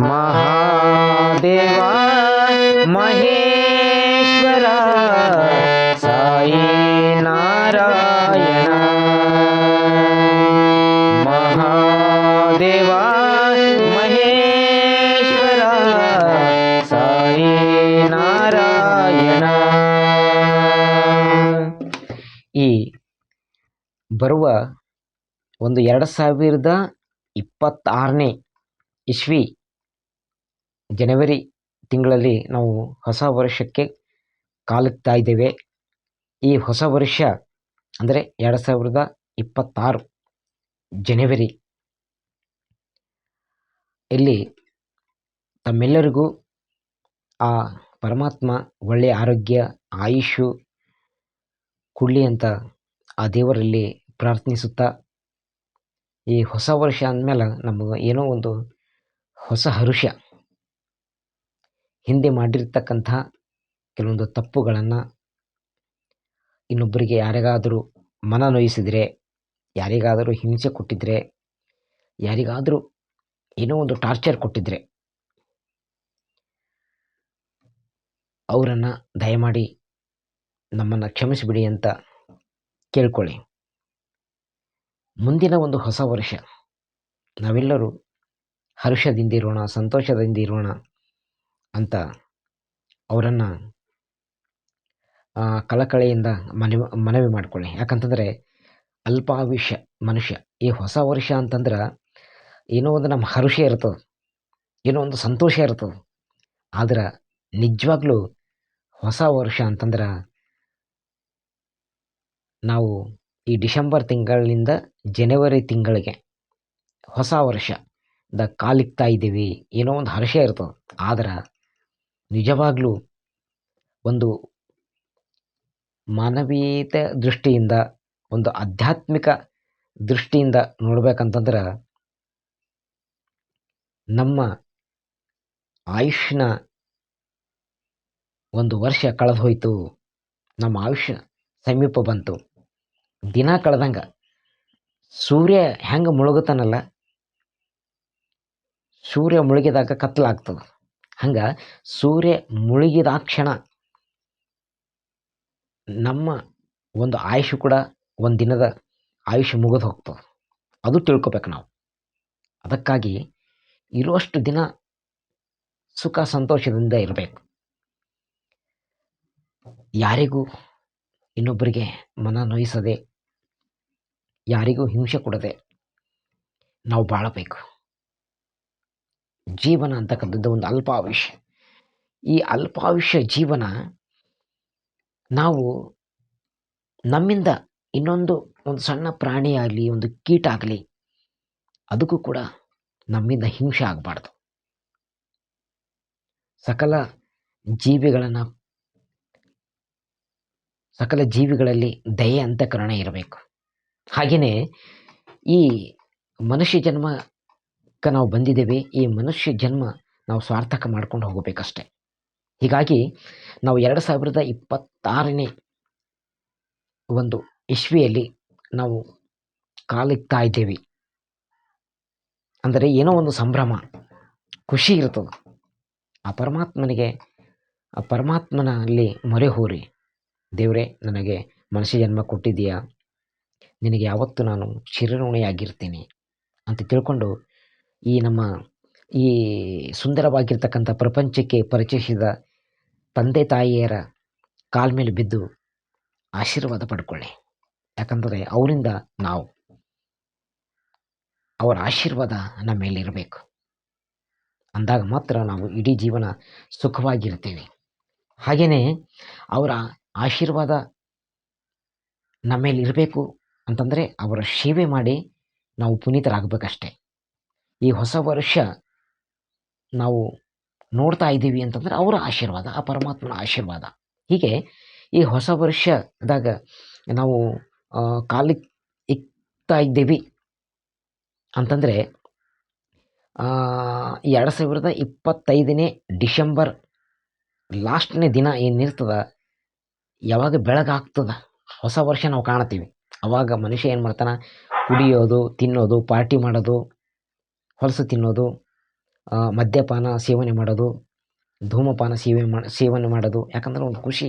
ಮಹಾದೇವ ಮಹೇಶ್ವರ ಸಾಯಿ ನಾರಾಯಣ. ಮಹಾದೇವ ಮಹೇಶ್ವರ ಸಾಯಿ ನಾರಾಯಣ. ಈ ಬರುವ 2026ನೇ ಇಸ್ವಿ ಜನವರಿ ತಿಂಗಳಲ್ಲಿ ನಾವು ಹೊಸ ವರ್ಷಕ್ಕೆ ಕಾಲಿಡ್ತಾ ಇದ್ದೇವೆ. ಈ ಹೊಸ ವರ್ಷ ಅಂದರೆ 2026 ಜನವರಿ ಇಲ್ಲಿ ತಮ್ಮೆಲ್ಲರಿಗೂ ಆ ಪರಮಾತ್ಮ ಒಳ್ಳೆಯ ಆರೋಗ್ಯ ಆಯುಷು ಕೊಡಲಿ ಅಂತ ಆ ದೇವರಲ್ಲಿ ಪ್ರಾರ್ಥಿಸುತ್ತಾ, ಈ ಹೊಸ ವರ್ಷ ಅಂದಮೇಲೆ ನಮಗೆ ಏನೋ ಒಂದು ಹೊಸ ಹರುಷ, ಹಿಂದೆ ಮಾಡಿರ್ತಕ್ಕಂಥ ಕೆಲವೊಂದು ತಪ್ಪುಗಳನ್ನು, ಇನ್ನೊಬ್ಬರಿಗೆ ಯಾರಿಗಾದರೂ ಮನ ನೋಯಿಸಿದರೆ, ಯಾರಿಗಾದರೂ ಹಿಂಸೆ ಕೊಟ್ಟಿದ್ರೆ, ಯಾರಿಗಾದರೂ ಏನೋ ಒಂದು ಟಾರ್ಚರ್ ಕೊಟ್ಟಿದ್ರೆ ಅವರನ್ನು ದಯಮಾಡಿ ನಮ್ಮನ್ನು ಕ್ಷಮಿಸಿಬಿಡಿ ಅಂತ ಕೇಳ್ಕೊಳ್ಳಿ. ಮುಂದಿನ ಒಂದು ಹೊಸ ವರ್ಷ ನಾವೆಲ್ಲರೂ ಹರ್ಷದಿಂದಿರೋಣ, ಸಂತೋಷದಿಂದಿರೋಣ ಅಂತ ಅವರನ್ನು ಕಳಕಳಿಯಿಂದ ಮನವಿ ಮಾಡಿಕೊಳ್ಳಿ. ಯಾಕಂತಂದರೆ ಅಲ್ಪಾಯುಷ್ಯ ಮನುಷ್ಯ. ಈ ಹೊಸ ವರ್ಷ ಅಂತಂದ್ರೆ ಏನೋ ಒಂದು ನಮ್ಮ ಹರುಷ ಇರ್ತದೆ, ಏನೋ ಒಂದು ಸಂತೋಷ ಇರ್ತದೆ. ಆದ್ರೆ ನಿಜವಾಗ್ಲೂ ಹೊಸ ವರ್ಷ ಅಂತಂದ್ರೆ ನಾವು ಈ ಡಿಸೆಂಬರ್ ತಿಂಗಳಿನಿಂದ ಜನವರಿ ತಿಂಗಳಿಗೆ ಹೊಸ ವರ್ಷದ ಕಾಲಿಕ್ತಾ ಇದ್ದೀವಿ. ಏನೋ ಒಂದು ಹರ್ಷ ಇರ್ತದೆ. ಆದ್ರೆ ನಿಜವಾಗ್ಲೂ ಒಂದು ಮಾನವೀಯತೆ ದೃಷ್ಟಿಯಿಂದ, ಒಂದು ಆಧ್ಯಾತ್ಮಿಕ ದೃಷ್ಟಿಯಿಂದ ನೋಡ್ಬೇಕಂತಂದ್ರೆ ನಮ್ಮ ಆಯುಷ್ನ ಒಂದು ವರ್ಷ ಕಳೆದು ಹೋಯಿತು, ನಮ್ಮ ಆಯುಷ್ಯ ಸಮೀಪ ಬಂತು. ದಿನ ಕಳೆದಂಗೆ ಸೂರ್ಯ ಹೆಂಗೆ ಮುಳುಗುತ್ತಾನಲ್ಲ, ಸೂರ್ಯ ಮುಳುಗಿದಾಗ ಕತ್ತಲಾಗ್ತದೆ. ಹಂಗೆ ಸೂರ್ಯ ಮುಳುಗಿದಾಕ್ಷಣ ನಮ್ಮ ಒಂದು ಆಯುಷ್ ಕೂಡ ಒಂದು ದಿನದ ಆಯುಷ್ ಮುಗಿದು ಹೋಗ್ತದೆ. ಅದು ತಿಳ್ಕೊಬೇಕು ನಾವು. ಅದಕ್ಕಾಗಿ ಇರುವಷ್ಟು ದಿನ ಸುಖ ಸಂತೋಷದಿಂದ ಇರಬೇಕು. ಯಾರಿಗೂ ಇನ್ನೊಬ್ಬರಿಗೆ ಮನ ನೋಯಿಸದೆ, ಯಾರಿಗೂ ಹಿಂಸೆ ಕೊಡದೆ ನಾವು ಬಾಳಬೇಕು. ಜೀವನ ಅಂತಕ್ಕಂಥದ್ದು ಒಂದು ಅಲ್ಪಾಯುಷ್ಯ. ಈ ಅಲ್ಪಾಯುಷ್ಯ ಜೀವನ ನಾವು ನಮ್ಮಿಂದ ಇನ್ನೊಂದು ಸಣ್ಣ ಪ್ರಾಣಿ ಆಗಲಿ, ಒಂದು ಕೀಟ ಆಗಲಿ, ಅದಕ್ಕೂ ಕೂಡ ನಮ್ಮಿಂದ ಹಿಂಸೆ ಆಗಬಾರ್ದು. ಸಕಲ ಜೀವಿಗಳಲ್ಲಿ ದಯೆ ಅಂತಃಕರಣ ಇರಬೇಕು. ಹಾಗೆಯೇ ಈ ಮನುಷ್ಯ ಜನ್ಮಕ್ಕೆ ನಾವು ಬಂದಿದ್ದೇವೆ. ಈ ಮನುಷ್ಯ ಜನ್ಮ ನಾವು ಸಾರ್ಥಕ ಮಾಡ್ಕೊಂಡು ಹೋಗಬೇಕಷ್ಟೆ. ಹೀಗಾಗಿ ನಾವು 2026ನೇ ಒಂದು ಇಸ್ವಿಯಲ್ಲಿ ನಾವು ಕಾಲಿಕ್ತಾ ಇದ್ದೇವೆ ಅಂದರೆ ಏನೋ ಒಂದು ಸಂಭ್ರಮ, ಖುಷಿ ಇರ್ತದೆ. ಆ ಪರಮಾತ್ಮನಲ್ಲಿ ಮೊರೆ ಹೋರಿ, ದೇವರೇ ನನಗೆ ಮನುಷ್ಯ ಜನ್ಮ ಕೊಟ್ಟಿದ್ದೀಯಾ, ನಿನಗೆ ಯಾವತ್ತೂ ನಾನು ಚಿರಋಣಿಯಾಗಿರ್ತೀನಿ ಅಂತ ತಿಳ್ಕೊಂಡು ಈ ಸುಂದರವಾಗಿರ್ತಕ್ಕಂಥ ಪ್ರಪಂಚಕ್ಕೆ ಪರಿಚಯಿಸಿದ ತಂದೆ ತಾಯಿಯರ ಕಾಲ ಮೇಲೆ ಬಿದ್ದು ಆಶೀರ್ವಾದ ಪಡ್ಕೊಳ್ಳಿ. ಯಾಕಂದರೆ ಅವರಿಂದ ನಾವು, ಅವರ ಆಶೀರ್ವಾದ ನಮ್ಮ ಮೇಲೆ ಇರಬೇಕು. ಅಂದಾಗ ಮಾತ್ರ ನಾವು ಇಡೀ ಜೀವನ ಸುಖವಾಗಿರ್ತೀವಿ. ಹಾಗೆಯೇ ಅವರ ಆಶೀರ್ವಾದ ನಮ್ಮ ಮೇಲೆ ಇರಬೇಕು ಅಂತಂದರೆ ಅವರ ಸೇವೆ ಮಾಡಿ ನಾವು ಪುನೀತರಾಗಬೇಕಷ್ಟೆ. ಈ ಹೊಸ ವರ್ಷ ನಾವು ನೋಡ್ತಾ ಇದ್ದೀವಿ ಅಂತಂದರೆ ಅವರ ಆಶೀರ್ವಾದ, ಆ ಪರಮಾತ್ಮನ ಆಶೀರ್ವಾದ. ಹೀಗೆ ಈ ಹೊಸ ವರ್ಷದಾಗ ನಾವು ಕಾಲಿಗೆ ಇಕ್ತಾ ಇದ್ದೀವಿ ಅಂತಂದರೆ 2025ನೇ ಡಿಸೆಂಬರ್ ಲಾಸ್ಟ್ನೇ ದಿನ ಏನಿರ್ತದ, ಯಾವಾಗ ಬೆಳಗಾಗ್ತದ, ಹೊಸ ವರ್ಷ ನಾವು ಕಾಣ್ತೀವಿ. ಅವಾಗ ಮನುಷ್ಯ ಏನು ಮಾಡ್ತಾನೆ, ಕುಡಿಯೋದು, ತಿನ್ನೋದು, ಪಾರ್ಟಿ ಮಾಡೋದು, ಹೊಲಸು ತಿನ್ನೋದು, ಮದ್ಯಪಾನ ಸೇವನೆ ಮಾಡೋದು, ಧೂಮಪಾನ ಸೇವನೆ ಮಾಡೋದು. ಯಾಕಂದ್ರೆ ಒಂದು ಖುಷಿ.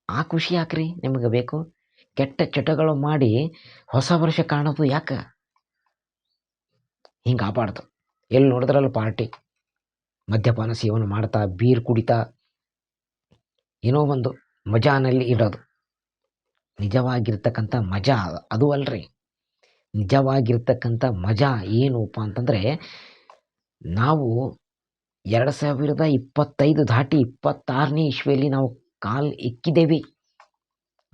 ಆ ಖುಷಿ ಯಾಕ್ರಿ ನಿಮಗೆ ಬೇಕು? ಕೆಟ್ಟ ಚಟಗಳು ಮಾಡಿ ಹೊಸ ವರ್ಷ ಕಾಣೋದು ಯಾಕೆ? ಹಿಂಗೆ ಆಗಬಾರ್ದು. ಎಲ್ಲಿ ನೋಡಿದ್ರಲ್ಲಿ ಪಾರ್ಟಿ, ಮದ್ಯಪಾನ ಸೇವನೆ ಮಾಡ್ತಾ, ಬೀರ್ ಕುಡಿತಾ, ಏನೋ ಒಂದು ಮಜಾನಲ್ಲಿ ಇಡೋದು. ನಿಜವಾಗಿರ್ತಕ್ಕಂಥ ಮಜಾ ಅದು ಅಲ್ರಿ. ನಿಜವಾಗಿರ್ತಕ್ಕಂಥ ಮಜಾ ಏನಪ್ಪ ಅಂತಂದರೆ, ನಾವು 2025 ದಾಟಿ 26ನೇ ಇಸ್ವಿಯಲ್ಲಿ ನಾವು ಕಾಲು ಇಕ್ಕಿದ್ದೇವೆ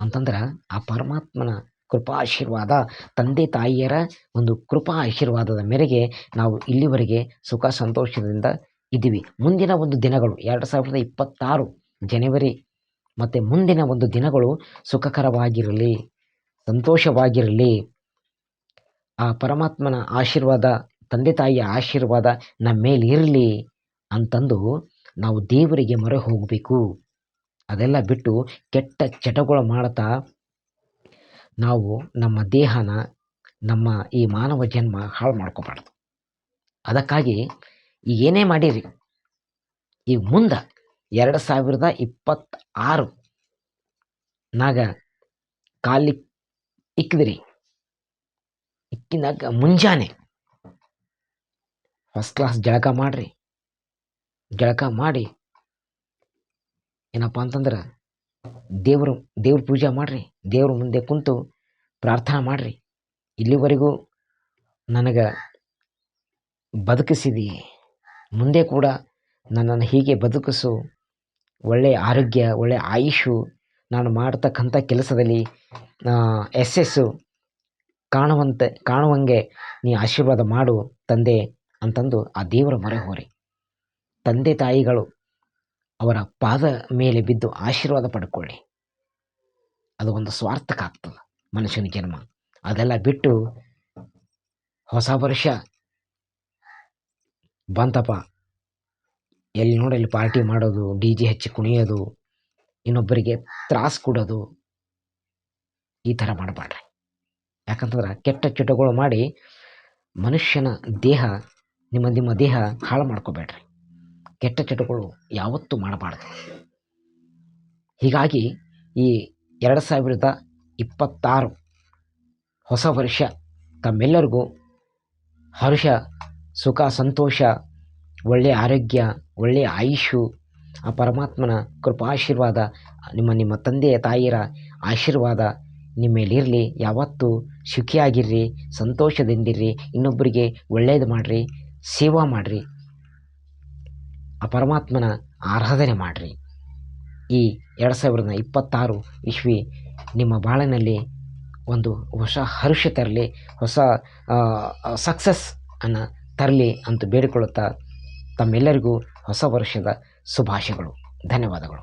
ಅಂತಂದ್ರೆ ಆ ಪರಮಾತ್ಮನ ಕೃಪಾಶೀರ್ವಾದ, ತಂದೆ ತಾಯಿಯರ ಒಂದು ಕೃಪಾ ಆಶೀರ್ವಾದದ ಮೇರೆಗೆ ನಾವು ಇಲ್ಲಿವರೆಗೆ ಸುಖ ಸಂತೋಷದಿಂದ ಇದ್ದೀವಿ. ಮುಂದಿನ ಒಂದು ದಿನಗಳು 2026 ಜನವರಿ ಮತ್ತು ಮುಂದಿನ ಒಂದು ದಿನಗಳು ಸುಖಕರವಾಗಿರಲಿ, ಸಂತೋಷವಾಗಿರಲಿ. ಆ ಪರಮಾತ್ಮನ ಆಶೀರ್ವಾದ, ತಂದೆ ತಾಯಿಯ ಆಶೀರ್ವಾದ ನಮ್ಮ ಮೇಲೆ ಇರಲಿ ಅಂತಂದು ನಾವು ದೇವರಿಗೆ ಮೊರೆ ಹೋಗಬೇಕು. ಅದೆಲ್ಲ ಬಿಟ್ಟು ಕೆಟ್ಟ ಚಟಗಳು ಮಾಡ್ತಾ ನಾವು ನಮ್ಮ ದೇಹನ, ನಮ್ಮ ಈ ಮಾನವ ಜನ್ಮ ಹಾಳು ಮಾಡ್ಕೋಬಾರ್ದು. ಅದಕ್ಕಾಗಿ ಈಗ ಏನೇ ಮಾಡಿರಿ, ಈಗ ಮುಂದೆ 2026 ನಾಗ ಕಾಲಿ ಇಕ್ಕಿದ್ರಿ, ಇಕ್ಕಿನಾಗ ಮುಂಜಾನೆ ಫಸ್ಟ್ ಕ್ಲಾಸ್ ಜಳಕ ಮಾಡಿರಿ. ಜಳಕ ಮಾಡಿ ಏನಪ್ಪ ಅಂತಂದ್ರೆ ದೇವ್ರ ಪೂಜೆ ಮಾಡಿರಿ. ದೇವ್ರ ಮುಂದೆ ಕುಂತು ಪ್ರಾರ್ಥನೆ ಮಾಡಿರಿ. ಇಲ್ಲಿವರೆಗೂ ನನಗೆ ಬದುಕಿಸಿದಿ, ಮುಂದೆ ಕೂಡ ನನ್ನನ್ನು ಹೀಗೆ ಬದುಕಿಸು, ಒಳ್ಳೆಯ ಆರೋಗ್ಯ, ಒಳ್ಳೆಯ ಆಯುಷು, ನಾನು ಮಾಡ್ತಕ್ಕಂಥ ಕೆಲಸದಲ್ಲಿ ಯಶಸ್ಸು ಕಾಣುವಂಗೆ ನೀ ಆಶೀರ್ವಾದ ಮಾಡು ತಂದೆ ಅಂತಂದು ಆ ದೇವರ ಮೊರೆ ಹೋರಿ. ತಂದೆ ತಾಯಿಗಳು ಅವರ ಪಾದ ಮೇಲೆ ಬಿದ್ದು ಆಶೀರ್ವಾದ ಪಡ್ಕೊಳ್ಳಿ. ಅದು ಒಂದು ಸ್ವಾರ್ಥಕ್ಕಾಗ್ತದೆ ಮನುಷ್ಯನ ಜನ್ಮ. ಅದೆಲ್ಲ ಬಿಟ್ಟು ಹೊಸ ವರ್ಷ ಬಂತಪ್ಪ, ಎಲ್ಲಿ ನೋಡಲ್ಲಿ ಪಾರ್ಟಿ ಮಾಡೋದು, DJ ಹಚ್ಚಿ ಕುಣಿಯೋದು, ಇನ್ನೊಬ್ಬರಿಗೆ ತ್ರಾಸು ಕೊಡೋದು, ಈ ಥರ ಮಾಡಬೇಡ್ರಿ. ಯಾಕಂತಂದ್ರೆ ಕೆಟ್ಟ ಚಟಗಳು ಮಾಡಿ ಮನುಷ್ಯನ ದೇಹ, ನಿಮ್ಮ ದೇಹ ಹಾಳು ಮಾಡ್ಕೋಬೇಡ್ರಿ. ಕೆಟ್ಟ ಚಟಗಳು ಯಾವತ್ತೂ ಮಾಡಬಾರ್ದು. ಹೀಗಾಗಿ ಈ 2026 ಹೊಸ ವರ್ಷ ತಮ್ಮೆಲ್ಲರಿಗೂ ಹರ್ಷ, ಸುಖ, ಸಂತೋಷ, ಒಳ್ಳೆಯ ಆರೋಗ್ಯ, ಒಳ್ಳೆಯ ಆಯುಷು, ಆ ಪರಮಾತ್ಮನ ಕೃಪಾಶೀರ್ವಾದ, ನಿಮ್ಮ ತಂದೆಯ ತಾಯಿಯರ ಆಶೀರ್ವಾದ ನಿಮ್ಮ ಮೇಲಿರಲಿ. ಯಾವತ್ತೂ ಸುಖಿಯಾಗಿರ್ರಿ, ಸಂತೋಷದಿಂದಿರ್ರಿ, ಇನ್ನೊಬ್ಬರಿಗೆ ಒಳ್ಳೆಯದು ಮಾಡಿರಿ, ಸೇವಾ ಮಾಡಿರಿ, ಆ ಪರಮಾತ್ಮನ ಆರಾಧನೆ ಮಾಡಿರಿ. ಈ 2026 ಇಸ್ವಿ ನಿಮ್ಮ ಬಾಳಿನಲ್ಲಿ ಒಂದು ಹೊಸ ಹರ್ಷ ತರಲಿ, ಹೊಸ ಸಕ್ಸಸ್ ಅನ್ನು ತರಲಿ ಅಂತ ಬೇಡಿಕೊಳ್ಳುತ್ತಾ ತಮ್ಮೆಲ್ಲರಿಗೂ ಹೊಸ ವರ್ಷದ ಶುಭಾಶಯಗಳು. ಧನ್ಯವಾದಗಳು.